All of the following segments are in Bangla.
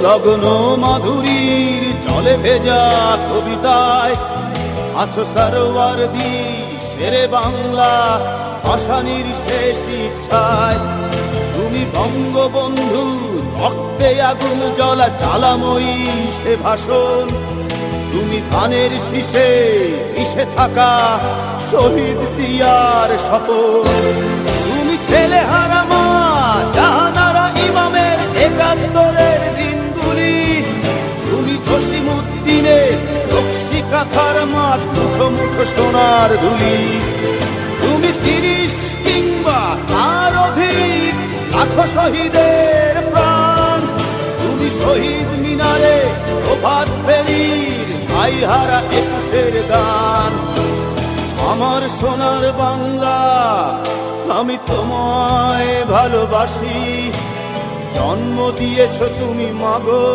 লগ্ন মাধুরীর জলে ভেজা কবিতায় আছো সরোয়ারদি শেরে বাংলা ভাষানির শেষ ইচ্ছায়। তুমি বঙ্গবন্ধু রক্তে আগুন জ্বলা জ্বালাময়ী সে ভাষণ। তুমি ধানের শীষে মিশে থাকা শহীদ জিয়ার শপথ। তুমি ছেলে হারা মা জাহানারা ইমামের একাত্তরের দিনগুলি। তুমি জসিমউদ্দিনের রক্সি কাঁথার মাঠ মুঠো মুঠো সোনার ধুলি। তুমি ৩০ কিংবা তার অধিক লাখো শহীদের প্রাণ। তুমি শহীদ মিনারে প্রভাত ফেরির ভাইহারা ২১-এর গান। আমার সোনার বাংলা আমি তোমায় ভালোবাসি। জন্ম দিয়েছ তুমি মাগো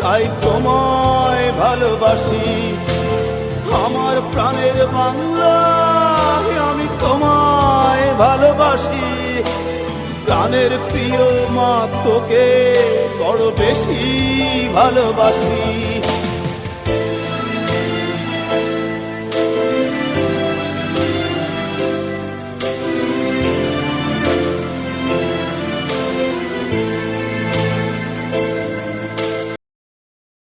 তাই তোমায় ভালোবাসি। আমার প্রাণের বাংলা আমি তোমায় ভালোবাসি। প্রাণের প্রিয় মা তোকে বড় বেশি ভালোবাসি।